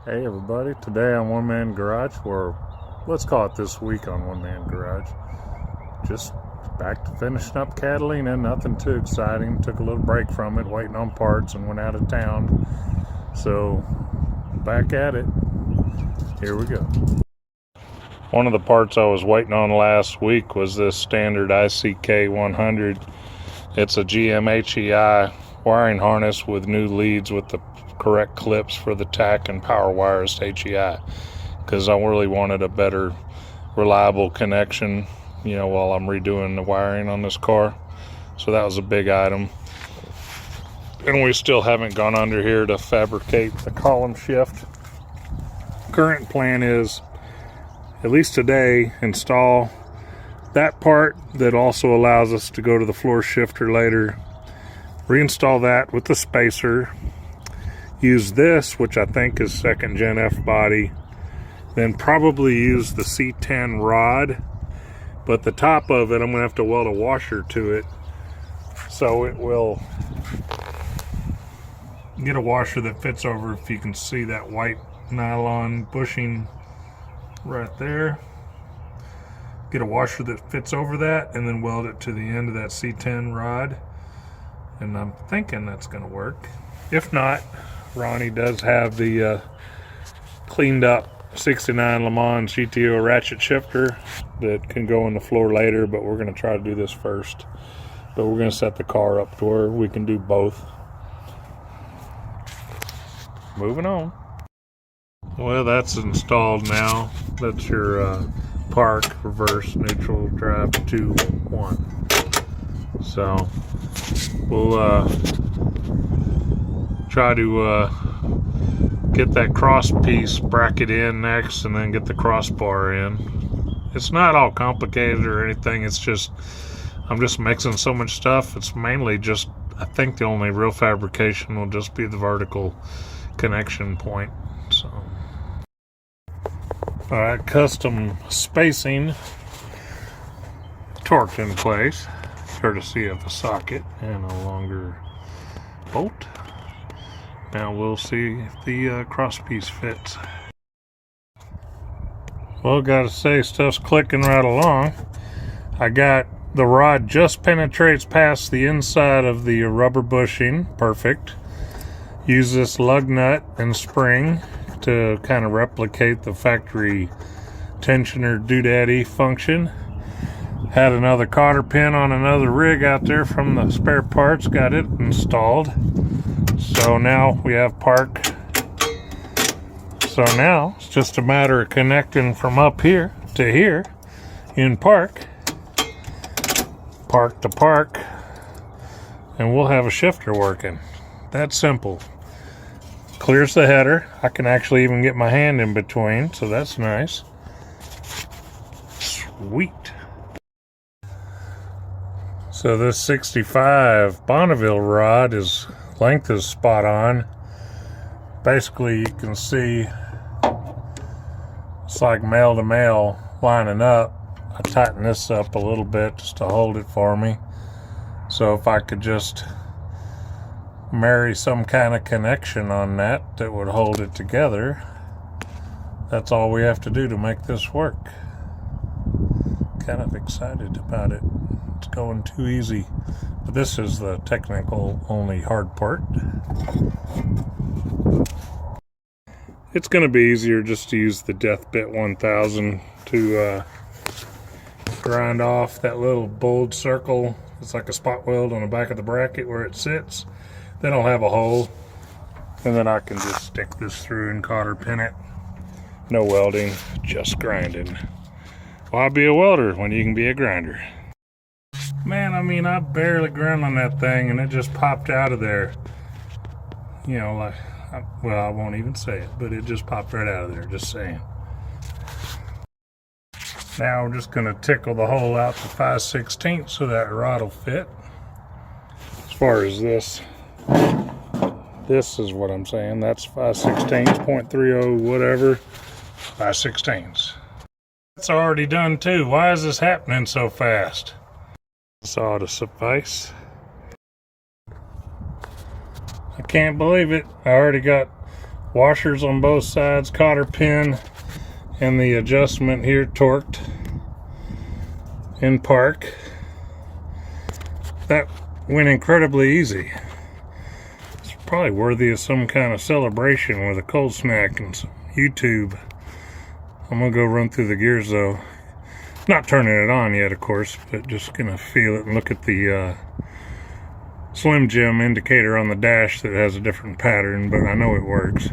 Hey everybody, today on One Man Garage, or let's call it this week on One Man Garage. Just back to finishing up Catalina, nothing too exciting. Took a little break from it, waiting on parts, and went out of town. So, back at it. Here we go. One of the parts I was waiting on last week was this standard ICK 100. It's a GM-HEI wiring harness with new leads with the correct clips for the tack and power wires to HEI, because I really wanted a better reliable connection, while I'm redoing the wiring on this car. So that was a big item. And we still haven't gone under here to fabricate the column shift. Current plan is, at least today, install that part that also allows us to go to the floor shifter later, reinstall that with the spacer, use this, which I think is second gen F body, then probably use the C10 rod, but the top of it I'm gonna have to weld a washer to it, so it will get a washer that fits over. If you can see that white nylon bushing right there, get a washer that fits over that and then weld it to the end of that C10 rod, and I'm thinking that's gonna work. If not, Ronnie does have the cleaned up 69 Le Mans GTO ratchet shifter that can go on the floor later, but we're going to try to do this first. But we're going to set the car up to where we can do both. Moving on. Well, that's installed now. That's your park, reverse, neutral, drive, 2, 1. So we'll try to get that cross piece bracket in next, and then get the crossbar in. It's not all complicated or anything. It's just I'm just mixing so much stuff. It's mainly just, I think the only real fabrication will just be the vertical connection point. So, all right, custom spacing torqued in place, courtesy of a socket and a longer bolt. Now we'll see if the cross piece fits. Well, gotta say, stuff's clicking right along. I got the rod just penetrates past the inside of the rubber bushing. Perfect. Use this lug nut and spring to kind of replicate the factory tensioner doodaddy function. Had another cotter pin on another rig out there from the spare parts, got it installed. So now we have park. So now it's just a matter of connecting from up here to here in park to park, and we'll have a shifter working. That's simple. Clears the header. I can actually even get my hand in between, so that's nice. Sweet. So this 65 Bonneville rod length is spot on. Basically, you can see it's like male to male lining up. I tighten this up a little bit just to hold it for me. So if I could just marry some kind of connection on that would hold it together, that's all we have to do to make this work. Kind of excited about it. It's going too easy. But this is the technical only hard part. It's going to be easier just to use the Death Bit 1000 to grind off that little bold circle. It's like a spot weld on the back of the bracket where it sits. Then I'll have a hole, and then I can just stick this through and cotter pin it. No welding, just grinding. Why be a welder when you can be a grinder? Man, I mean, I barely ground on that thing and it just popped out of there. Well, I won't even say it, but it just popped right out of there, just saying. Now we're just gonna tickle the hole out to 5/16 so that rod will fit. As far as this is what I'm saying. That's 5/16, 0.30 whatever, 5/16. That's already done too. Why is this happening so fast? This ought to suffice. I can't believe it. I already got Washers on both sides, cotter pin, and the adjustment here torqued in park. That went incredibly easy. It's probably worthy of some kind of celebration with a cold snack and some YouTube. I'm gonna go run through the gears though. Not turning it on yet, of course, but just gonna feel it and look at the Slim Jim indicator on the dash that has a different pattern, but I know it works.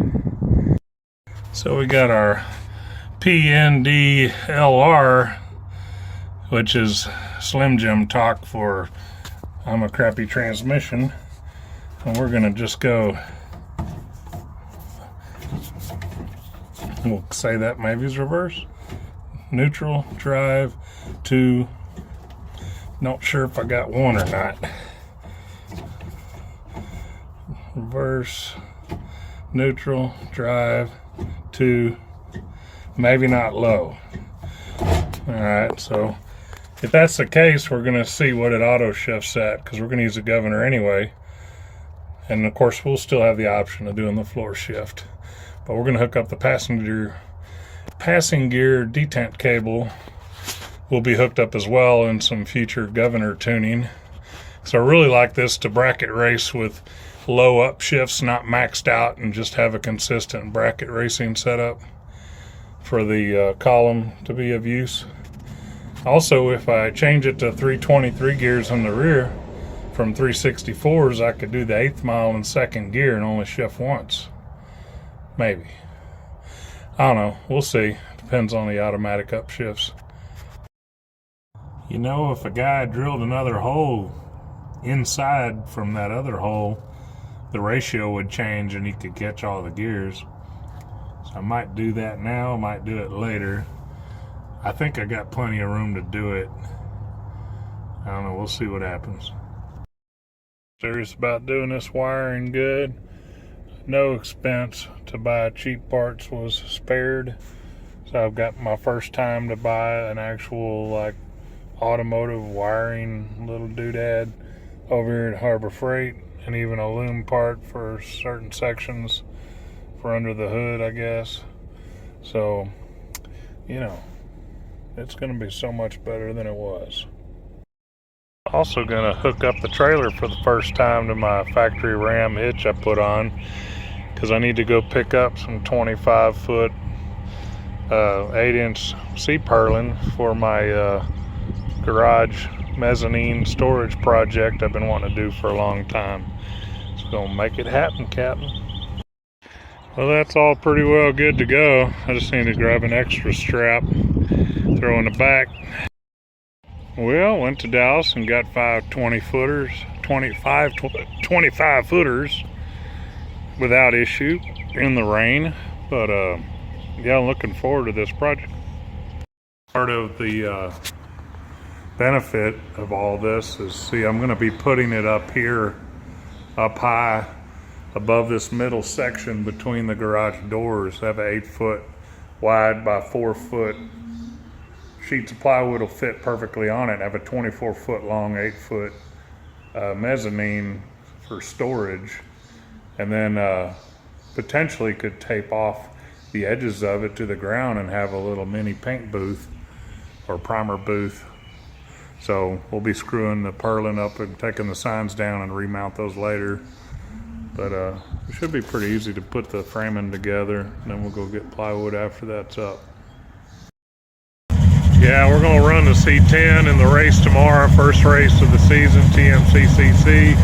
So we got our PNDLR, which is Slim Jim talk for I'm a crappy transmission, and we're gonna just go, we'll say that maybe is reverse, neutral, drive, to, not sure if I got one or not. Reverse, neutral, drive, to, maybe not low. Alright, so if that's the case, we're going to see what it auto shifts at, because we're going to use the governor anyway. And of course, we'll still have the option of doing the floor shift. But we're going to hook up the passing gear detent cable will be hooked up as well in some future governor tuning. So I really like this to bracket race with low upshifts, not maxed out, and just have a consistent bracket racing setup for the column to be of use. Also, if I change it to 323 gears in the rear from 364s, I could do the 8th mile in second gear and only shift once. Maybe. I don't know. We'll see. Depends on the automatic upshifts. You know, if a guy drilled another hole inside from that other hole, the ratio would change and he could catch all the gears. So I might do that now, might do it later. I think I got plenty of room to do it. I don't know, we'll see what happens. Serious about doing this wiring good. No expense to buy cheap parts was spared. So I've got my first time to buy an actual like automotive wiring little doodad over here at Harbor Freight, and even a loom part for certain sections for under the hood, I guess. So, you know, it's going to be so much better than it was. Also going to hook up the trailer for the first time to my factory Ram hitch I put on, because I need to go pick up some 25-foot 8-inch C-purlin for my garage mezzanine storage project I've been wanting to do for a long time. It's gonna make it happen, Captain. Well, that's all pretty well good to go. I just need to grab an extra strap, throw in the back. Well, went to Dallas and got 25 footers without issue in the rain. But yeah, I'm looking forward to this project. Part of the benefit of all this is, see, I'm going to be putting it up here, up high above this middle section between the garage doors. I have an 8-foot wide by 4-foot sheets of plywood will fit perfectly on it. I have a 24-foot long 8-foot mezzanine for storage, and then potentially could tape off the edges of it to the ground and have a little mini paint booth or primer booth. So we'll be screwing the purlin up and taking the signs down and remount those later. But it should be pretty easy to put the framing together, and then we'll go get plywood after that's up. Yeah, we're gonna run the C10 in the race tomorrow, first race of the season, TMCCC.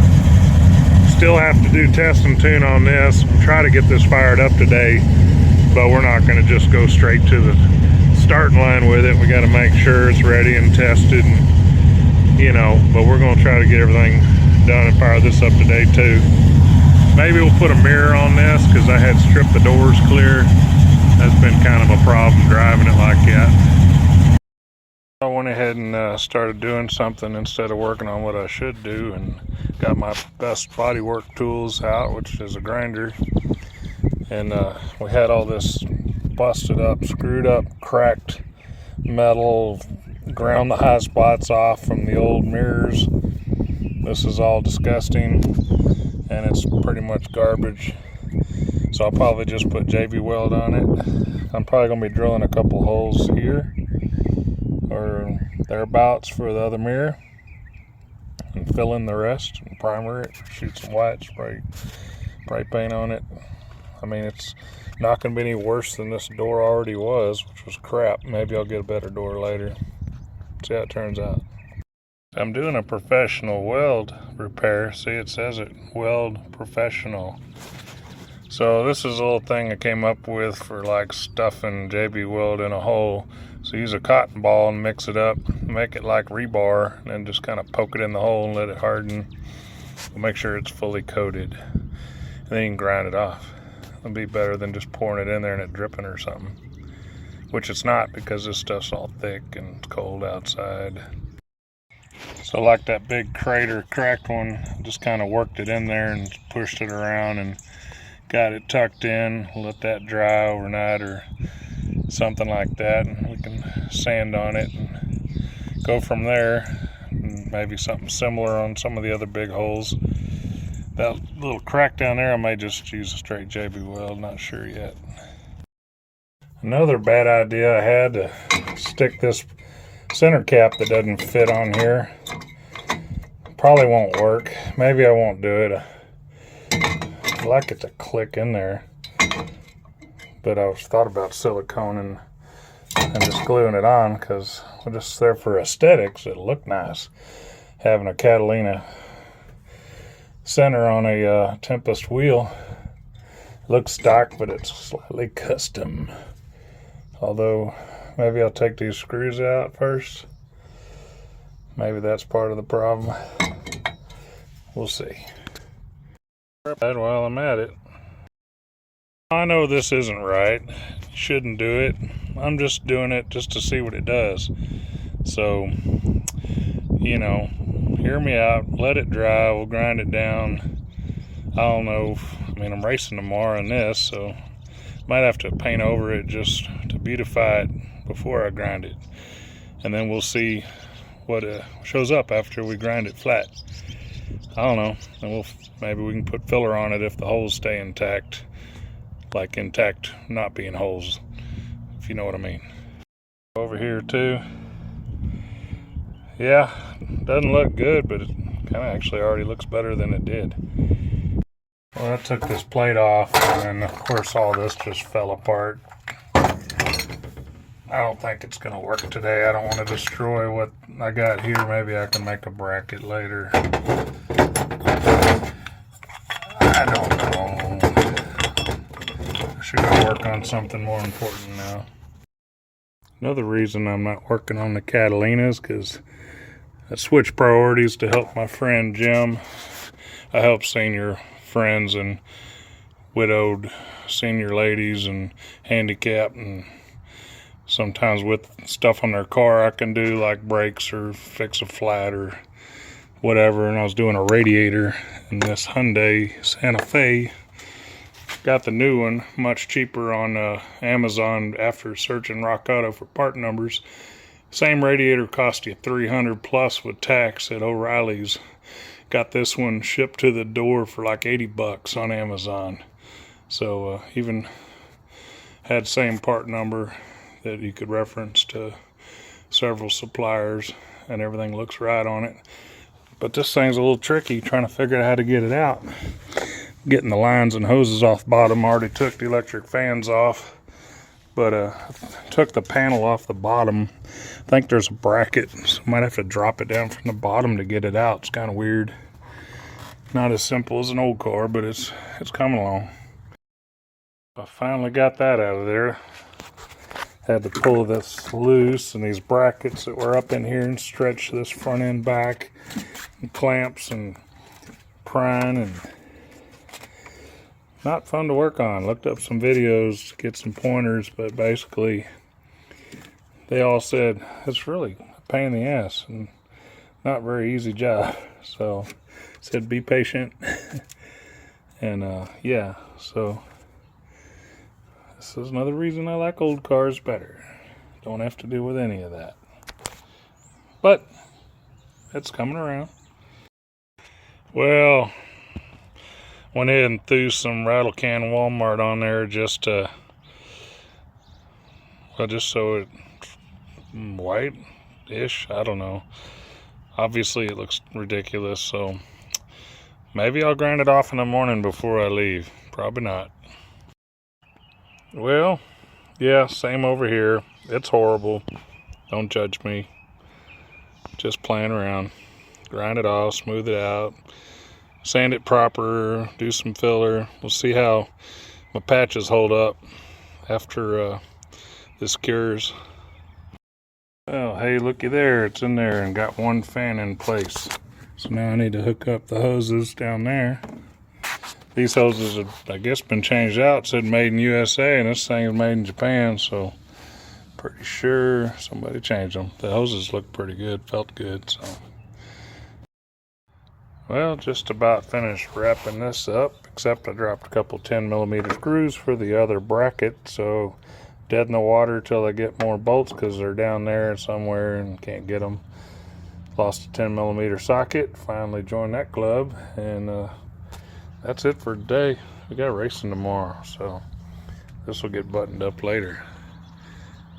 Still have to do test and tune on this, try to get this fired up today, but we're not gonna just go straight to the starting line with it. We gotta make sure it's ready and tested, and, you know, but we're gonna try to get everything done and fire this up today too. Maybe we'll put a mirror on this, because I had stripped the doors clear. That's been kind of a problem driving it like that. I went ahead and started doing something instead of working on what I should do, and got my best bodywork tools out, which is a grinder. And we had all this busted up, screwed up, cracked metal, ground the high spots off from the old mirrors. This is all disgusting, and it's pretty much garbage. So I'll probably just put JB weld on it. I'm probably going to be drilling a couple holes here or thereabouts for the other mirror and fill in the rest and primer it, shoot some white spray paint on it. I mean, it's not going to be any worse than this door already was, which was crap. Maybe I'll get a better door later. See how it turns out. I'm doing a professional weld repair. See, it says it, weld professional. So this is a little thing I came up with for like stuffing JB weld in a hole. So use a cotton ball and mix it up, make it like rebar, and then just kind of poke it in the hole and let it harden. Make sure it's fully coated. And then you can grind it off. It'll be better than just pouring it in there and it dripping or something. Which it's not, because this stuff's all thick and it's cold outside. So like that big crater cracked one, just kind of worked it in there and pushed it around and got it tucked in. Let that dry overnight or something like that, and we can sand on it and go from there. And maybe something similar on some of the other big holes. That little crack down there, I may just use a straight JB weld, not sure yet. Another bad idea I had to stick this center cap that doesn't fit on here. Probably won't work. Maybe I won't do it. I'd like it to click in there. But I thought about silicone and just gluing it on, because we're just there for aesthetics. It'll look nice. Having a Catalina center on a Tempest wheel. Looks stock, but it's slightly custom. Although, maybe I'll take these screws out first. Maybe that's part of the problem. We'll see. While I'm at it. I know this isn't right. Shouldn't do it. I'm just doing it just to see what it does. So, you know, hear me out. Let it dry. We'll grind it down. I don't know. I mean, I'm racing tomorrow in this, so might have to paint over it just to beautify it before I grind it. And then we'll see what shows up after we grind it flat. I don't know. And maybe we can put filler on it if the holes stay intact. Like intact, not being holes, if you know what I mean. Over here too. Yeah, doesn't look good, but it kind of actually already looks better than it did. Well, I took this plate off, and then of course all this just fell apart. I don't think it's gonna work today. I don't want to destroy what I got here. Maybe I can make a bracket later. I don't know. Should I work on something more important now? Another reason I'm not working on the Catalina is because I switched priorities to help my friend Jim. I help senior friends and widowed senior ladies and handicapped, and sometimes with stuff on their car I can do, like brakes or fix a flat or whatever. And I was doing a radiator in this Hyundai Santa Fe. Got the new one much cheaper on Amazon after searching Rock Auto for part numbers. Same radiator cost you $300 plus with tax at O'Reilly's. Got this one shipped to the door for like $80 on Amazon. So even had same part number that you could reference to several suppliers, and everything looks right on it. But this thing's a little tricky, trying to figure out how to get it out. Getting the lines and hoses off the bottom. I already took the electric fans off, but took the panel off the bottom. I think there's a bracket, so I might have to drop it down from the bottom to get it out. It's kind of weird. Not as simple as an old car, but it's coming along. I finally got that out of there. Had to pull this loose, and these brackets that were up in here, and stretch this front end back, and clamps and prying, and not fun to work on. Looked up some videos to get some pointers, but basically they all said it's really a pain in the ass and not a very easy job. So said be patient. And yeah, so this is another reason I like old cars better. Don't have to deal with any of that. But it's coming around. Well, Went ahead and threw some rattle can Walmart on there just so it white-ish. I don't know. Obviously it looks ridiculous, so maybe I'll grind it off in the morning before I leave. Probably not. Well, yeah, same over here. It's horrible. Don't judge me. Just playing around. Grind it off, smooth it out, sand it proper, do some filler. We'll see how my patches hold up after this cures. Well, hey, looky there. It's in there and got one fan in place. So now I need to hook up the hoses down there. These hoses have, I guess, been changed out. It said made in USA, and this thing is made in Japan, so pretty sure somebody changed them. The hoses look pretty good, felt good, so. Well, just about finished wrapping this up, except I dropped a couple 10mm screws for the other bracket, so dead in the water till I get more bolts because they're down there somewhere and can't get them. Lost a 10mm socket, finally joined that club, and that's it for today. We got racing tomorrow, so this will get buttoned up later.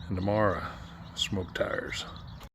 And tomorrow, smoke tires.